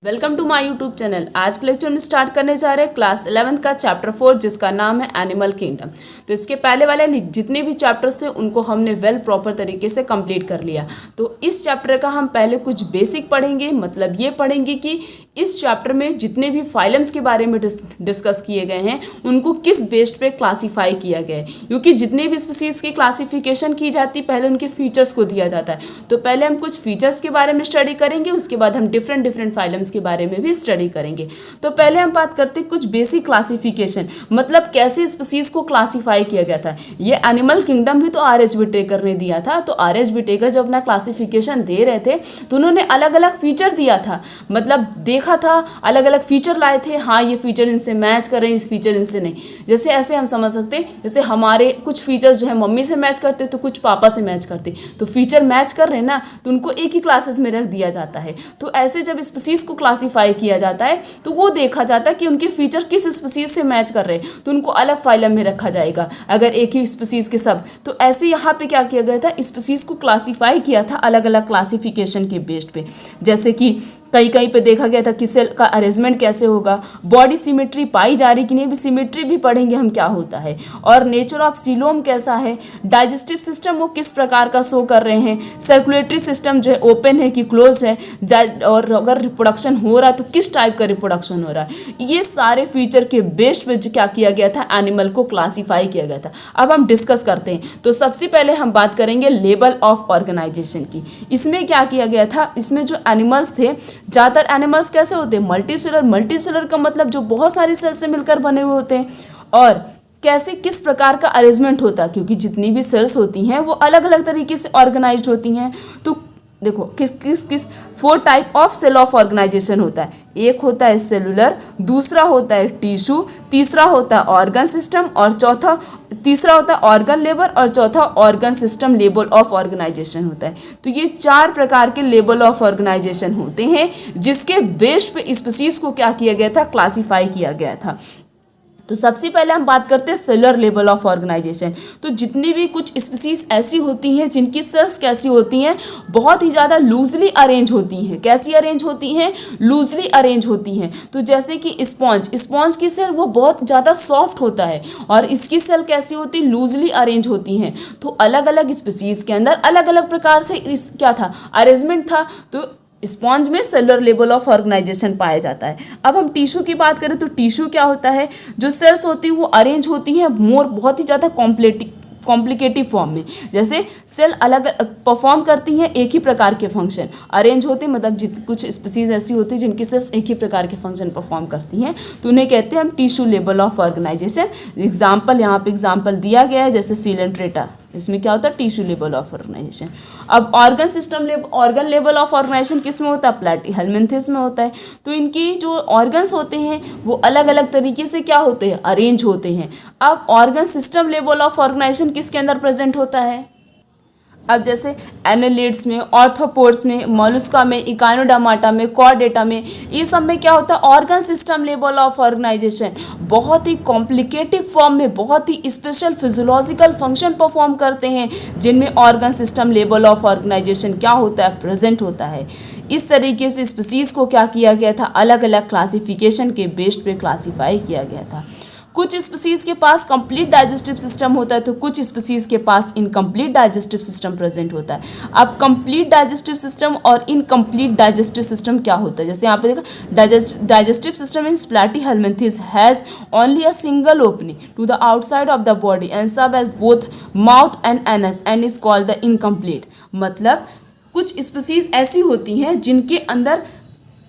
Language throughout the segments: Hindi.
Welcome to my YouTube channel. आज के लेक्चर में स्टार्ट करने जा रहे हैं क्लास 11th का चैप्टर 4 जिसका नाम है एनिमल किंगडम। तो इसके पहले वाले जितने भी चैप्टर्स थे उनको हमने वेल प्रॉपर तरीके से कंप्लीट कर लिया। तो इस चैप्टर का हम पहले कुछ बेसिक पढ़ेंगे, मतलब ये पढ़ेंगे कि इस चैप्टर में जितने भी फाइलम्स के बारे में डिस्कस किए गए हैं उनको किस बेस्ड पे क्लासीफाई किया गया है, क्योंकि जितने भी स्पीसीज की क्लासिफिकेशन की जाती है पहले उनके फीचर्स को दिया जाता है। तो पहले हम कुछ फीचर्स के बारे में स्टडी करेंगे, उसके बाद हम डिफरेंट फाइलम्स के बारे में भी स्टडी करेंगे। तो पहले हम बात करते हैं कुछ बेसिक क्लासिफिकेशन, मतलब कैसे स्पीसीज को क्लासिफाई किया गया था। ये एनिमल किंगडम भी तो R.H. विटेकर ने दिया था। तो R.H. विटेकर जब अपना क्लासिफिकेशन दे रहे थे तो उन्होंने अलग अलग फीचर दिया था, मतलब देखा था, अलग अलग फीचर लाए थे। हाँ, ये फीचर इनसे मैच कर रहे हैं, इस फीचर इनसे नहीं। जैसे ऐसे हम समझ सकते हैं, जैसे हमारे कुछ फीचर्स जो है मम्मी से मैच करते तो कुछ पापा से मैच करते, तो फीचर मैच कर रहे हैं ना, तो उनको एक ही क्लासेस में रख दिया जाता है। तो ऐसे जब स्पीसीज को क्लासीफाई किया जाता है तो वो देखा जाता है कि उनके फीचर किस स्पीसीज से मैच कर रहे हैं, तो उनको अलग फाइलम में रखा जाएगा अगर एक ही स्पीसीज के सब। तो ऐसे यहाँ पे क्या किया गया था, स्पीसीज को क्लासीफाई किया था अलग अलग क्लासिफिकेशन के बेस्ड पे। जैसे कि कहीं पे देखा गया था कि सेल का अरेंजमेंट कैसे होगा, बॉडी सिमेट्री पाई जा रही कि नहीं, भी सिमेट्री भी पढ़ेंगे हम क्या होता है, और नेचर ऑफ सीलोम कैसा है, डाइजेस्टिव सिस्टम वो किस प्रकार का शो कर रहे हैं, सर्कुलेटरी सिस्टम जो है ओपन है कि क्लोज है, और अगर रिप्रोडक्शन हो रहा है तो किस टाइप का रिप्रोडक्शन हो रहा है। ये सारे फीचर के बेस्ड पे क्या किया गया था, एनिमल को क्लासीफाई किया गया था। अब हम डिस्कस करते हैं। तो सबसे पहले हम बात करेंगे लेवल ऑफ ऑर्गेनाइजेशन की। इसमें क्या किया गया था, इसमें जो एनिमल्स थे, ज़्यादातर एनिमल्स कैसे होते हैं, मल्टीसेलर का मतलब जो बहुत सारे सेल से मिलकर बने हुए होते हैं, और कैसे किस प्रकार का अरेंजमेंट होता है, क्योंकि जितनी भी सेल्स होती हैं वो अलग अलग तरीके से ऑर्गेनाइज्ड होती हैं। तो देखो किस 4 type of cell of organization होता है। एक होता है सेलुलर, दूसरा होता है टिश्यू, तीसरा होता है ऑर्गन सिस्टम, और तीसरा होता है ऑर्गन लेवल, और चौथा organ system level of organization होता है। तो ये 4 प्रकार के लेवल ऑफ ऑर्गेनाइजेशन होते हैं जिसके बेस्ड पे स्पीसीज को क्या किया गया था, क्लासीफाई किया गया था। तो सबसे पहले हम बात करते हैं सेलुलर लेवल ऑफ ऑर्गेनाइजेशन। तो जितनी भी कुछ स्पीसीज ऐसी होती हैं जिनकी सेल्स कैसी होती हैं, बहुत ही ज़्यादा लूजली अरेंज होती हैं। कैसी अरेंज होती हैं, लूजली अरेंज होती हैं। तो जैसे कि स्पॉन्ज की सेल वो बहुत ज़्यादा सॉफ्ट होता है, और इसकी सेल कैसी होती है, लूजली अरेंज होती हैं। तो अलग अलग स्पीसीज के अंदर अलग अलग प्रकार से क्या था, अरेंजमेंट था। तो स्पॉन्ज में सेलुलर लेवल ऑफ ऑर्गेनाइजेशन पाया जाता है। अब हम टिश्यू की बात करें तो टिश्यू क्या होता है, जो सेल्स होती हैं वो अरेंज होती हैं बहुत ही ज़्यादा कॉम्प्लिकेटिव फॉर्म में। जैसे सेल अलग परफॉर्म करती हैं एक ही प्रकार के फंक्शन, अरेंज होते हैं, मतलब कुछ स्पीसीज ऐसी होती है जिनकी सेल्स एक ही प्रकार के फंक्शन परफॉर्म करती हैं, तो उन्हें कहते हैं हम tissue level of organization. Example यहाँ पे एग्जाम्पल दिया गया है, जैसे सीलेंट्रेटा, इसमें क्या होता है, टिश्यू लेवल ऑफ ऑर्गेनाइजेशन। अब ऑर्गन लेवल ऑफ ऑर्गेनाइजेशन किस में होता है, प्लैटीहेल्मिन्थेस में होता है। तो इनकी जो ऑर्गन्स होते हैं वो अलग अलग तरीके से क्या होते हैं, अरेंज होते हैं। अब organ system level of organization किसके अंदर प्रेजेंट होता है, अब जैसे एनालिड्स में, ऑर्थोपोड्स में, मोलस्का में, इकाइनोडर्माटा में, कॉर्डेटा में, ये सब में क्या होता है, organ system level of organization बहुत ही कॉम्प्लिकेटिव फॉर्म में बहुत ही स्पेशल फिजियोलॉजिकल फंक्शन परफॉर्म करते हैं, जिनमें organ system level of organization क्या होता है, प्रेजेंट होता है। इस तरीके से स्पीसीज को क्या किया गया था, अलग अलग क्लासिफिकेशन के बेस्ड पे क्लासीफाई किया गया था। कुछ स्पीसीज के पास कंप्लीट डाइजेस्टिव सिस्टम होता है, तो कुछ स्पीसीज के पास इनकम्प्लीट डाइजेस्टिव सिस्टम प्रेजेंट होता है। अब कंप्लीट डाइजेस्टिव सिस्टम और इनकम्प्लीट डाइजेस्टिव सिस्टम क्या होता है, जैसे यहाँ पे देखा, digestive system in platyhelminthes has only a single opening to the outside of the body and serve as both mouth and anus and is called the incomplete. मतलब कुछ स्पीसीज ऐसी होती हैं जिनके अंदर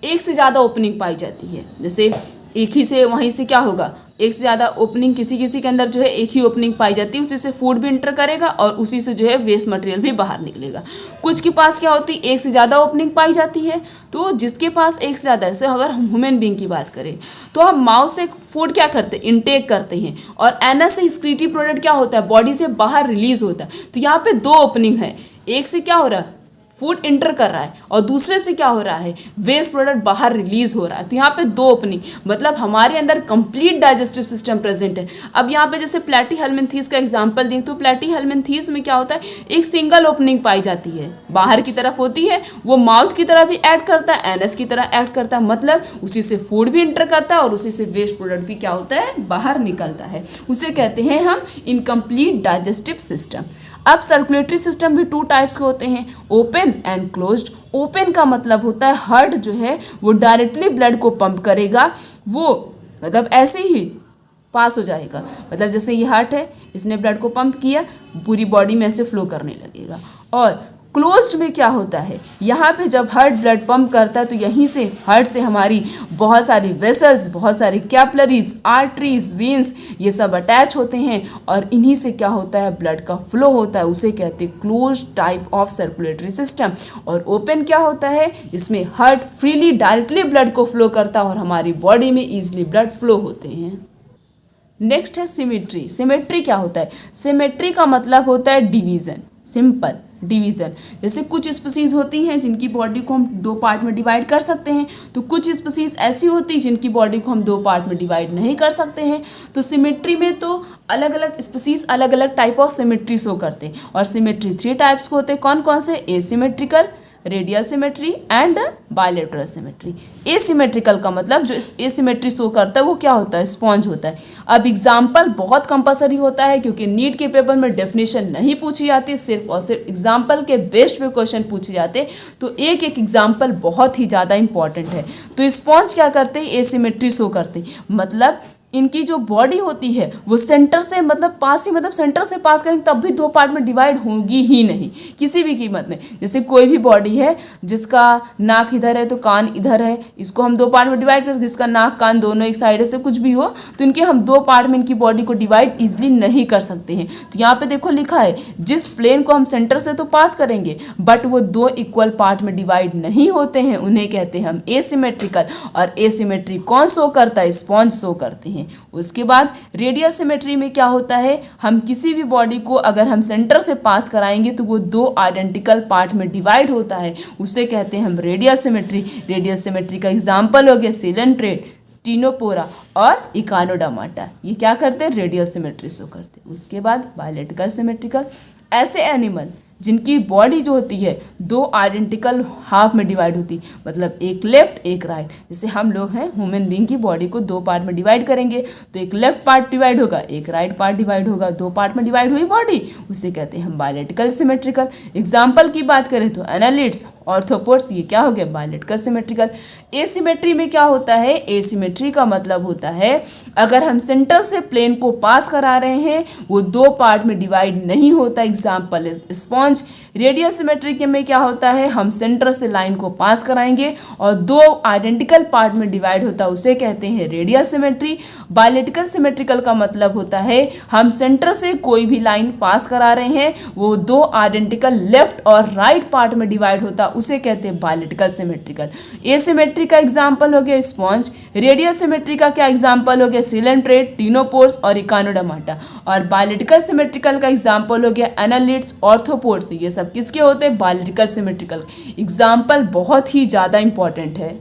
एक से ज़्यादा ओपनिंग पाई जाती है, जैसे एक ही से वहीं से क्या होगा, एक से ज़्यादा ओपनिंग किसी के अंदर जो है एक ही ओपनिंग पाई जाती है, उसी से फूड भी इंटर करेगा और उसी से जो है वेस्ट मटेरियल भी बाहर निकलेगा। कुछ के पास क्या होती है, एक से ज़्यादा ओपनिंग पाई जाती है। तो जिसके पास एक से ज़्यादा, जैसे अगर हम ह्यूमन बींग की बात करें तो हम माउथ से फूड क्या करते हैं, इनटेक करते हैं, और एनस से एक्सक्रीटरी प्रोडक्ट क्या होता है, बॉडी से बाहर रिलीज होता है। तो यहाँ पे 2 ओपनिंग है, एक से क्या हो रहा है, फूड इंटर कर रहा है और दूसरे से क्या हो रहा है, वेस्ट प्रोडक्ट बाहर रिलीज हो रहा है। तो यहाँ पे दो ओपनिंग, मतलब हमारे अंदर कंप्लीट डाइजेस्टिव सिस्टम प्रेजेंट है। अब यहाँ पे जैसे प्लैटीहेल्मिन्थीज का एग्जांपल दें तो प्लैटीहेल्मिन्थीज में क्या होता है, एक सिंगल ओपनिंग पाई जाती है, बाहर की तरफ होती है, वो माउथ की तरह भी एक्ट करता है, एनस की तरह एक्ट करता है, मतलब उसी से फूड भी इंटर करता है और उसी से वेस्ट प्रोडक्ट भी क्या होता है, बाहर निकलता है। उसे कहते हैं हम इनकम्प्लीट डाइजेस्टिव सिस्टम। अब सर्कुलेटरी सिस्टम भी 2 टाइप्स के होते हैं, ओपन एंड क्लोज्ड। ओपन का मतलब होता है हार्ट जो है वो डायरेक्टली ब्लड को पंप करेगा, वो मतलब ऐसे ही पास हो जाएगा, मतलब जैसे ये हार्ट है, इसने ब्लड को पंप किया, पूरी बॉडी में ऐसे फ्लो करने लगेगा। और क्लोज्ड में क्या होता है, यहाँ पे जब हार्ट ब्लड पंप करता है तो यहीं से हार्ट से हमारी बहुत सारी वेसल्स, बहुत सारी कैपलरीज, आर्टरीज, वेन्स, ये सब अटैच होते हैं और इन्हीं से क्या होता है, ब्लड का फ्लो होता है। उसे कहते हैं closed type of circulatory system. और ओपन क्या होता है, इसमें हार्ट फ्रीली डायरेक्टली ब्लड को फ्लो करता है और हमारी बॉडी में ईजिली ब्लड फ्लो होते हैं। नेक्स्ट है सिमेट्री। सिमेट्री क्या होता है, सिमेट्री का मतलब होता है डिवीजन, सिंपल डिवीज़न। जैसे कुछ स्पीसीज होती हैं जिनकी बॉडी को हम 2 पार्ट में डिवाइड कर सकते हैं, तो कुछ स्पीसीज ऐसी होती हैं जिनकी बॉडी को हम 2 पार्ट में डिवाइड नहीं कर सकते हैं। तो सिमेट्री में तो अलग अलग स्पीसीज अलग अलग टाइप ऑफ सिमेट्री शो करते हैं। और सिमेट्री 3 टाइप्स के होते हैं, कौन कौन से, asymmetrical, radial symmetry and bilateral symmetry. Asymmetrical का मतलब जो एसिमेट्री शो करता है वो क्या होता है, स्पॉन्ज होता है। अब एग्जाम्पल बहुत कंपलसरी होता है क्योंकि नीट के पेपर में डेफिनेशन नहीं पूछी जाती, सिर्फ और सिर्फ एग्जाम्पल के बेस्ड पे क्वेश्चन पूछे जाते, तो एक एक एग्जाम्पल बहुत ही ज़्यादा इंपॉर्टेंट है। तो स्पॉन्ज क्या करते हैं, एसिमेट्री शो करते हैं, मतलब इनकी जो बॉडी होती है वो सेंटर से मतलब पास ही, मतलब सेंटर से पास करेंगे तब भी 2 पार्ट में डिवाइड होगी ही नहीं किसी भी कीमत में। जैसे कोई भी बॉडी है जिसका नाक इधर है तो कान इधर है, इसको हम 2 पार्ट में डिवाइड करें, जिसका नाक कान दोनों एक साइड से कुछ भी हो तो इनके हम 2 पार्ट में इनकी बॉडी को डिवाइड इजिली नहीं कर सकते हैं। तो यहाँ पे देखो लिखा है, जिस प्लेन को हम सेंटर से तो पास करेंगे बट वो 2 इक्वल पार्ट में डिवाइड नहीं होते हैं, उन्हें कहते हैं हम एसिमेट्रिकल। और एसिमेट्री कौन शो करता है, स्पॉन्ज शो करते हैं। उसके बाद रेडियल सिमेट्री में क्या होता है, हम किसी भी बॉडी को अगर हम सेंटर से पास कराएंगे तो वो 2 आइडेंटिकल पार्ट में डिवाइड होता है, उसे कहते हैं हम रेडियल सिमेट्री। रेडियल सिमेट्री का एग्जांपल हो गया सिलेंट्रेट, स्टीनोपोरा और इकानोडर्माटा, ये क्या करते हैं, रेडियल सिमेट्री शो करते हैं। उसके बाद बायलैटरल सिमेट्रिकल, ऐसे एनिमल जिनकी बॉडी जो होती है 2 आइडेंटिकल हाफ में डिवाइड होती, मतलब एक लेफ्ट एक राइट। जैसे हम लोग हैं, ह्यूमन बीइंग की बॉडी को 2 पार्ट में डिवाइड करेंगे तो एक लेफ्ट पार्ट डिवाइड होगा, एक राइट पार्ट डिवाइड होगा, 2 पार्ट में डिवाइड हुई बॉडी, उसे कहते हैं हम बायलैटरल सिमेट्रिकल। एग्जाम्पल की बात करें तो एनालिड्स, ऑर्थ्रोपोड्स, ये क्या हो गया, बायलैटरल सिमेट्रिकल। एसिमेट्री में क्या होता है, एसिमेट्री का मतलब होता है अगर हम सेंटर से प्लेन को पास करा रहे हैं वो 2 पार्ट में डिवाइड नहीं होता, example is sponge. Radial symmetry में क्या होता है, हम सेंटर से लाइन को पास कराएंगे और 2 आइडेंटिकल पार्ट में डिवाइड होता है, उसे कहते हैं रेडियल सिमेट्री। बायलैटरल सिमेट्रिकल का मतलब होता है हम सेंटर से कोई भी लाइन पास करा रहे हैं वो 2 आइडेंटिकल लेफ्ट और राइट पार्ट में डिवाइड होता, उसे कहते हैं बायलैटरल सिमेट्रिकल। एसिमेट्री का एग्जांपल हो गया स्पॉन्ज, रेडियल सिमेट्री का क्या एग्जांपल हो गया, सिलेंट्रेट, टिनोपोर्स और इकानोडर्माटा। और बायलैटरल सिमेट्रिकल का एग्जांपल हो गया एनालिड्स, ऑर्थ्रोपोड्स, ये सब किसके होते हैं, बायलैटरल सिमेट्रिकल। एग्जांपल बहुत ही ज़्यादा इंपॉर्टेंट है।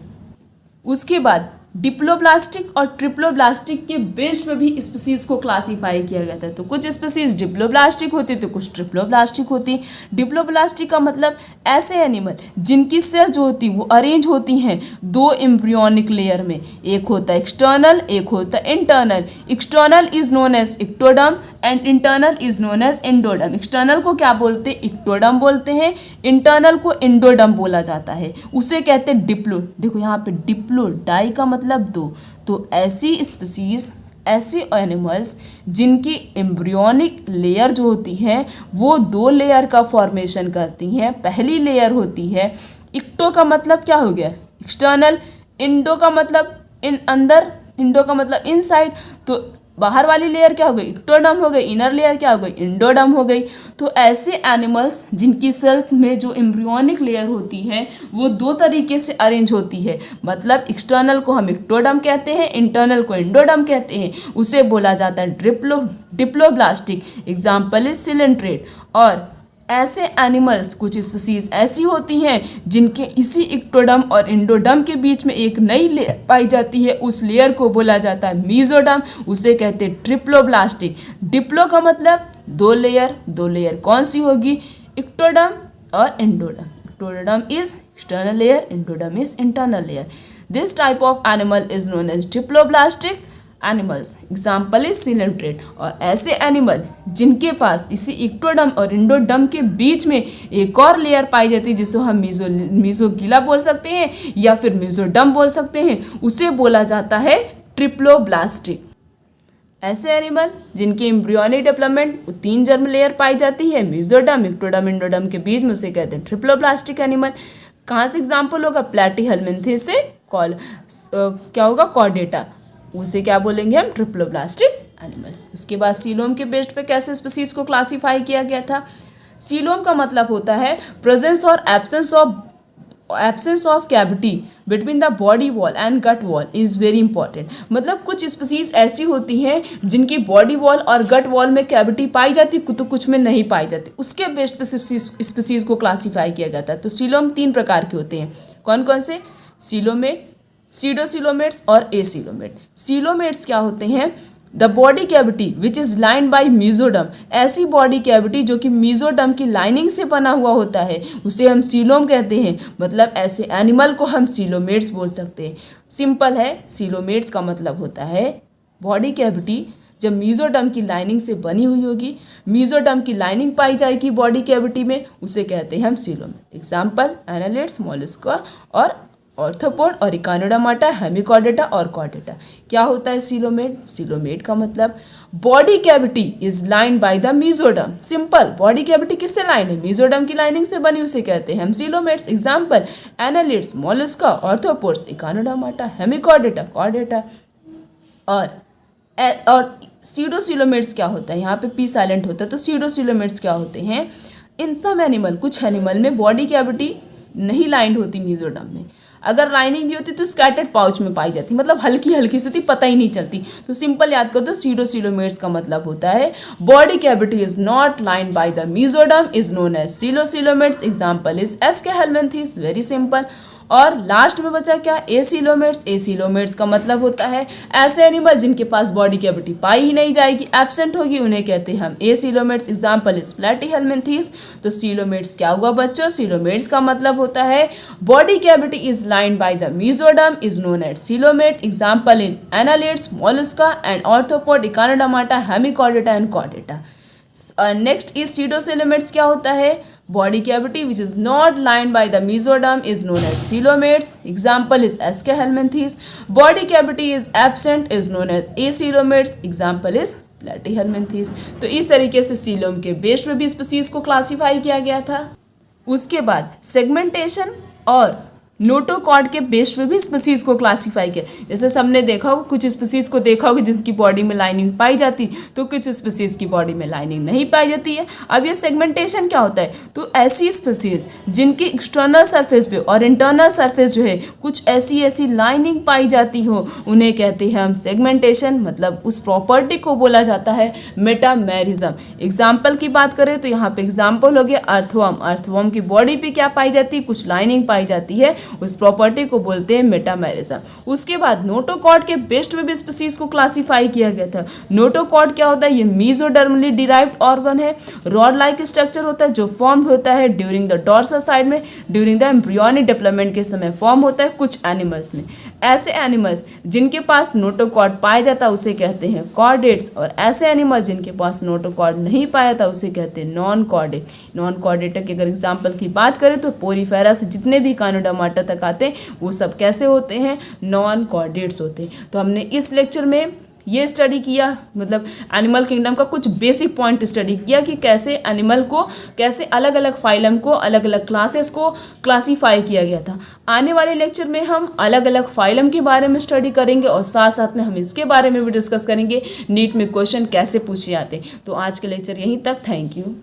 उसके बाद डिप्लोब्लास्टिक और ट्रिप्लोब्लास्टिक के बेस पे भी स्पीसीज को क्लासीफाई किया गया था। तो कुछ स्पीसीज डिप्लोब्लास्टिक होती तो कुछ ट्रिप्लोब्लास्टिक होती। डिप्लोब्लास्टिक का मतलब ऐसे एनिमल जिनकी सेल जो होती वो अरेंज होती हैं 2 एम्ब्रियोनिक लेयर में, एक होता है एक्सटर्नल, एक होता है internal. External is known as ectoderm and internal is known as endoderm. External को क्या बोलते हैं, इक्टोडर्म बोलते हैं, इंटरनल को एंडोडर्म बोला जाता है, उसे कहते हैं डिप्लो। देखो यहाँ पे डिप्लो, डाई का मतलब 2। तो ऐसी स्पीसीज, ऐसे एनिमल्स जिनकी एम्ब्रियोनिक लेयर जो होती है वो 2 लेयर का फॉर्मेशन करती हैं। पहली लेयर होती है इक्टो का मतलब क्या हो गया, एक्सटर्नल, इंडो का मतलब अंदर, इंडो का मतलब इनसाइड, तो बाहर वाली लेयर क्या हो गई, इक्टोडर्म हो गई, इनर लेयर क्या हो गई, इंडोडर्म हो गई। तो ऐसे एनिमल्स जिनकी सेल्स में जो एम्ब्रियोनिक लेयर होती है वो 2 तरीके से अरेंज होती है, मतलब एक्सटर्नल को हम इक्टोडर्म कहते हैं, इंटरनल को इंडोडर्म कहते हैं, उसे बोला जाता है डिप्लोब्लास्टिक। Example is coelenterate. और ऐसे एनिमल्स, कुछ स्पीसीज ऐसी होती हैं जिनके इसी इक्टोडर्म और एंडोडर्म के बीच में एक नई लेयर पाई जाती है, उस लेयर को बोला जाता है मेसोडर्म, उसे कहते हैं ट्रिप्लोब्लास्टिक। डिप्लो का मतलब दो लेयर कौन सी होगी, इक्टोडर्म और endoderm. Ectoderm is external layer, endoderm is internal layer. This type of animal is known as diploblastic animals. Example is coelenterate. और ऐसे एनिमल जिनके पास इसी इक्टोडर्म और एंडोडर्म के बीच में एक और लेयर पाई जाती है जिसे हम मीजोगिला बोल सकते हैं या फिर मेसोडर्म बोल सकते हैं, उसे बोला जाता है ट्रिप्लोब्लास्टिक। ऐसे एनिमल जिनकी एम्ब्रियोनिक डेवलपमेंट 3 जर्म लेयर पाई जाती है, मेसोडर्म, इक्टोडर्म, एंडोडर्म के बीच में, उसे कहते हैं ट्रिप्लोब्लास्टिक एनिमल। कहाँ से एग्जाम्पल होगा, प्लैटीहेल्मिन्थेस से क्या होगा, कॉर्डेटा, उसे क्या बोलेंगे हम, ट्रिप्लोब्लास्टिक एनिमल्स। उसके बाद सीलोम के बेस्ड पे कैसे स्पीसीज को क्लासीफाई किया गया था। सीलोम का मतलब होता है प्रेजेंस और absence of cavity between the body wall and gut wall is very important. मतलब कुछ स्पीसीज ऐसी होती हैं जिनकी बॉडी वॉल और गट वॉल में कैविटी पाई जाती है तो कुछ में नहीं पाई जाती, उसके बेस्ड पे स्पीसीज को क्लासीफाई किया जाता है। तो सीलोम 3 प्रकार के होते हैं, कौन कौन से, सीलोमेट, सीडोसीलोमेट्स और एसीलोमेट। सीलोमेट्स क्या होते हैं, the body cavity which is lined by mesoderm, ऐसी बॉडी कैविटी जो कि मेसोडर्म की लाइनिंग से बना हुआ होता है उसे हम सीलोम कहते हैं। मतलब ऐसे एनिमल को हम सीलोमेट्स बोल सकते हैं। सिंपल है, सीलोमेट्स का मतलब होता है बॉडी कैविटी जब मेसोडर्म की लाइनिंग से बनी हुई होगी, मेसोडर्म की लाइनिंग पाई जाएगी बॉडी कैविटी में, उसे कहते हैं हम सीलोमेट। एग्जाम्पल एनालिड्स, मोलस्का और ऑर्थोपोड और इकानोडार्माटा, हेमिकॉर्डेटा और कॉर्डेटा। क्या होता है सीलोमेट, सीलोमेट का मतलब body cavity is lined by the mesoderm. Simple, body cavity किससे लाइंड है, मेसोडर्म की लाइनिंग से बनी, उसे कहते हैं हम coelomates. Example annelids, mollusca, arthropods, echinodermata, hemichordata, chordata. और सीडोसीलोमेट्स क्या होता है, यहाँ पे पी साइलेंट होता है, तो सीडोसीलोमेट्स क्या होते हैं, इन सब एनिमल, कुछ एनिमल में बॉडी कैविटी नहीं लाइंड होती मेसोडर्म में, अगर लाइनिंग भी होती तो स्कैटर्ड पाउच में पाई जाती, मतलब हल्की हल्की सी होती, पता ही नहीं चलती। तो सिंपल याद कर दो, सीडोसीलोमेट्स का मतलब होता है body cavity is not lined by the mesoderm is known as pseudocoelomates. Example is aschelminthes, very simple. और लास्ट में बचा क्या, एसीलोमेट्स। एसीलोमेट्स का मतलब होता है ऐसे एनिमल जिनके पास बॉडी कैविटी पाई ही नहीं जाएगी, एब्सेंट होगी, उन्हें कहते हैं हम एसीलोमेट्स। Example is platyhelminthes. तो सीलोमेट्स क्या हुआ बच्चों, सीलोमेट्स का मतलब होता है body cavity is lined by the mesoderm is known as coelomate. Example in annelids, mollusca and arthropod, echinodermata, hemichordata and chordata. Next is pseudocoelomates क्या होता है, body cavity which is not lined by the mesoderm is known as coelomates. Example is aschelminthes. Body cavity is absent is known as acoelomates. Example is platyhelminthes. तो इस तरीके से सीलोम के बेस्ड में भी स्पीसीज को क्लासीफाई किया गया था। उसके बाद सेगमेंटेशन और नोटोकॉर्ड के बेस्ड में भी स्पीसीज को क्लासीफाई किया। जैसे सबने देखा होगा, कुछ स्पीसीज को देखा होगा जिसकी बॉडी में लाइनिंग पाई जाती, तो कुछ स्पीसीज की बॉडी में लाइनिंग नहीं पाई जाती है। अब ये सेगमेंटेशन क्या होता है, तो ऐसी स्पीसीज जिनकी एक्सटर्नल सरफेस पे और इंटरनल सरफेस जो है कुछ ऐसी लाइनिंग पाई जाती हो, उन्हें कहते हैं हम सेगमेंटेशन। मतलब उस प्रॉपर्टी को बोला जाता है मेटामेरिज्म। एग्जाम्पल की बात करें तो यहाँ पे एग्जाम्पल हो गया अर्थवर्म। अर्थवर्म की बॉडी पे क्या पाई जाती है, कुछ लाइनिंग पाई जाती है, उस प्रॉपर्टी को बोलते हैं मेटामेरिज्म। उसके बाद नोटोकॉर्ड के बेस्ड में भी स्पीसीज को क्लासीफाई किया गया था। नोटोकॉर्ड क्या होता है, ये मेसोडर्मली डिराइव्ड ऑर्गन है, रॉड लाइक स्ट्रक्चर होता है जो फॉर्म होता है ड्यूरिंग द डॉर्सल साइड में, ड्यूरिंग द एम्ब्रियोनिक डेवलपमेंट के समय फॉर्म होता है कुछ एनिमल्स में। ऐसे एनिमल्स जिनके पास नोटोकॉर्ड पाया जाता है उसे कहते हैं कॉर्डेट्स, और ऐसे एनिमल जिनके पास नोटोकॉर्ड नहीं पाया था उसे कहते हैं नॉन कॉर्डेट। नॉन कॉर्डेटा की अगर एग्जाम्पल की बात करें तो पोरीफेरा से जितने भी इकानोडार्माटा तक आते हैं वो सब कैसे होते हैं, नॉन कॉर्डेट्स होते हैं। तो हमने इस लेक्चर में ये स्टडी किया, मतलब एनिमल किंगडम का कुछ बेसिक पॉइंट स्टडी किया कि कैसे एनिमल को, कैसे अलग अलग फाइलम को, अलग अलग क्लासेस को क्लासीफाई किया गया था। आने वाले लेक्चर में हम अलग अलग फाइलम के बारे में स्टडी करेंगे और साथ साथ में हम इसके बारे में भी डिस्कस करेंगे नीट में क्वेश्चन कैसे पूछे जाते हैं। तो आज के लेक्चर यहीं तक, थैंक यू।